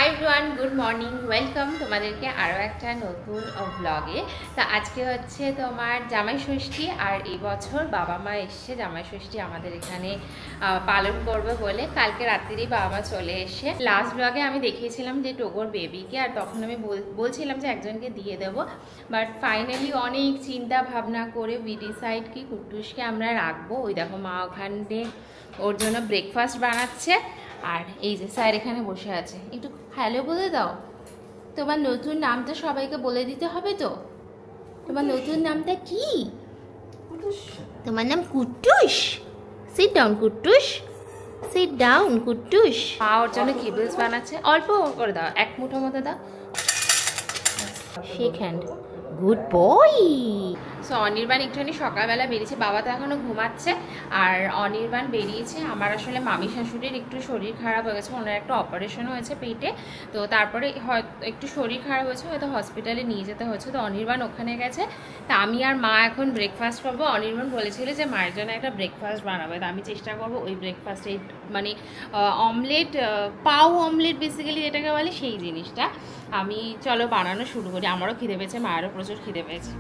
Everyone, good morning, welcome তোমাদেরকে আরও একটা নতুন ব্লগে। তা আজকে হচ্ছে তোমার জামাই ষষ্ঠী, আর এই বছর বাবা মা এসছে জামাই ষষ্ঠী আমাদের এখানে পালন করবে বলে। কালকে রাত্রিরেই বাবা মা চলে এসে। লাস্ট ব্লগে আমি দেখিয়েছিলাম যে টোগোর বেবিকে, আর তখন আমি বলছিলাম যে একজনকে দিয়ে দেবো, বাট ফাইনালি অনেক চিন্তা ভাবনা করে উই ডিসাইড কি কুট্টুসকে আমরা রাখবো। ওই দেখো মা ওখানে ওর জন্য ব্রেকফাস্ট বানাচ্ছে, আর এই যে স্যার এখানে বসে আছে। একটু হ্যালো বলে দাও। তোমার নতুন নামটা সবাইকে বলে দিতে হবে তো। তোমার নতুন নামটা কি? তোমার নাম কুট্টুস। Sit down কুট্টুস, sit down কুট্টুস। মা ওর জন্য কিবলস বানাচ্ছে, অল্প করে দাও, এক মুঠো মতো দাও। Shake hand, good boy. So Anirban একটুখানি সকালবেলা বেরিয়েছে, বাবা তো এখনও ঘুমাচ্ছে, আর অনির্বাণ বেরিয়েছে। আমার আসলে মামি শাশুড়ির একটু শরীর খারাপ হয়ে গেছে, ওনার একটা অপারেশন হয়েছে পেটে, তো তারপরে হয়তো একটু শরীর খারাপ হয়েছে, হয়তো হসপিটালে নিয়ে যেতে হয়েছে, তো অনির্বাণ ওখানে গেছে। তা আমি আর মা এখন ব্রেকফাস্ট করবো। অনির্বাণ বলেছিল যে মায়ের জন্য একটা ব্রেকফাস্ট বানাবে, তো আমি চেষ্টা করবো ওই ব্রেকফাস্টে মানে অমলেট, পাউ অমলেট বেসিক্যালি যেটাকে বলে সেই জিনিসটা আমি চলো বানানো শুরু করি। আমারও খিদে পেয়েছে, মায়েরও প্রচুর খিদে পেয়েছে।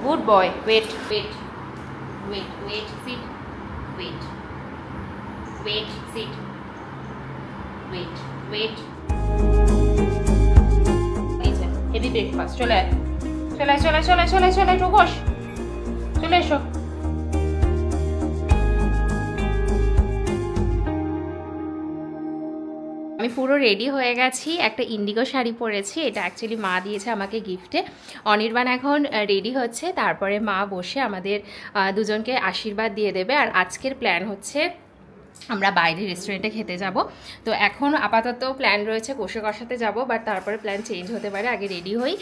Good boy. Wait, sit. Wait, sit. Heavy breakfast. চলে একটু বস। চলে এসো। আমি পুরো রেডি হয়ে গেছি, একটা ইন্ডিগো শাড়ি পরেছি, এটা অ্যাকচুয়ালি মা দিয়েছে আমাকে গিফটে। অনির্বাণ এখন রেডি হচ্ছে, তারপরে মা বসে আমাদের দুজনকে আশীর্বাদ দিয়ে দেবে। আর আজকের প্ল্যান হচ্ছে আমরা বাইরে রেস্টুরেন্টে খেতে যাব। তো এখন আপাতত প্ল্যান রয়েছে কষে কষাতে যাব, বাট তারপরে প্ল্যান চেঞ্জ হতে পারে। আগে রেডি হই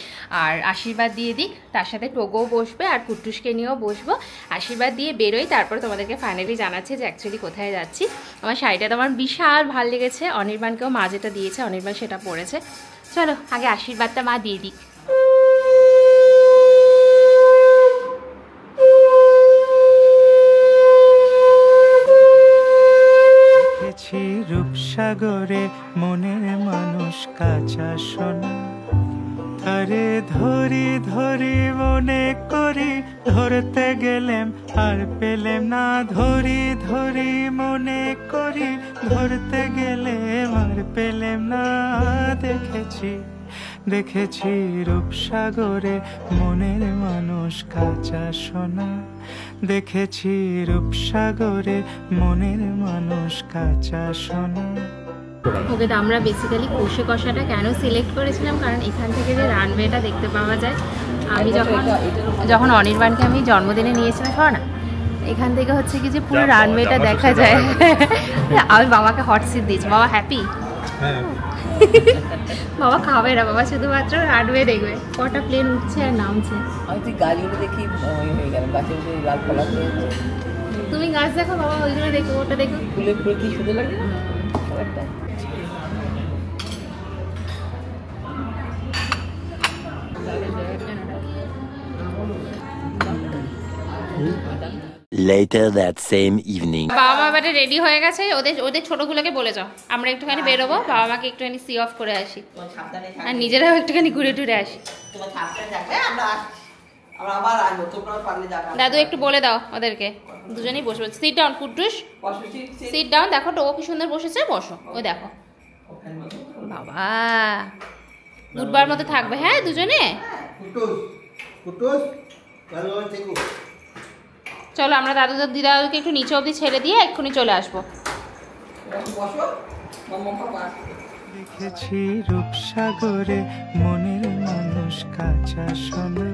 আর আশীর্বাদ দিয়ে দিই, তার সাথে টোগোও বসবে আর কুট্টুসকে নিয়েও বসবো। আশীর্বাদ দিয়ে বেরোই, তারপর তোমাদেরকে ফাইনালি জানাচ্ছি যে অ্যাকচুয়ালি কোথায় যাচ্ছি। আমার শাড়িটা তো আমার বিশাল ভালো লেগেছে, অনির্বাণকেও মা যেটা দিয়েছে অনির্বাণ সেটা পরেছে। চলো আগে আশীর্বাদটা মা দিয়ে দিই। রূপসাগরে মনের মানুষ কাঁচা সোনা, আরে ধরি ধরি মনে করি, ধরতে গেলেম আর পেলেম না। ধরি ধরি মনে করি, ধরতে গেলেম আর পেলেম না। দেখেছি রূপসাগরে মনের মানুষ কাঁচা সোনা, দেখেছি রূপসাগরে মনের মানুষ কাঁচা সোনা। ওকে, তো আমরা বেসিক্যালি কষে কষাটা কেন সিলেক্ট করেছিলাম, কারণ এখান থেকে যে রানওয়েটা দেখতে পাওয়া যায়। আমি যখন অনির্বাণকে আমি জন্মদিনে নিয়েছিলাম, শোনো না, এখান থেকে হচ্ছে কি যে পুরো রানওয়েটা দেখা যায়। আমি বাবাকে হট সিট দিয়েছি, বাবা হ্যাপি। বাবা খাবে না, বাবা শুধুমাত্র রানওয়ে দেখবে, কটা প্লেন উঠছে আর নামছে। তুমি গাছ দেখো, বাবা ওইগুলো দেখো, ওটা দেখো, কি সুন্দর লাগে। Later that same evening. বাবা মা এবারে রেডি হয়ে গেছে, ওদের ছোটগুলোকে বলে যাও আমরা একটুখানি বেরোবো, বাবা মাকে একটুখানি সি অফ করে আসি আর নিজেরাও একটুখানি ঘুরে টুরে আসি। দাদু একটু বলে দাও ওদেরকে, দুজনেই বসবো। Sit down কুট্টুস, sit down. দেখো টোগো কি সুন্দর বসেছে, বসো। ওই দেখো বাবা বুধবার মতো থাকবে। হ্যাঁ দুজনে চলো আমরা দিদাকে একটু নিচে অবধি ছেড়ে দিয়ে এক্ষুনি চলে আসবো। দেখেছি রূপসাগরে মনের মানুষ কাঁচা সোনা,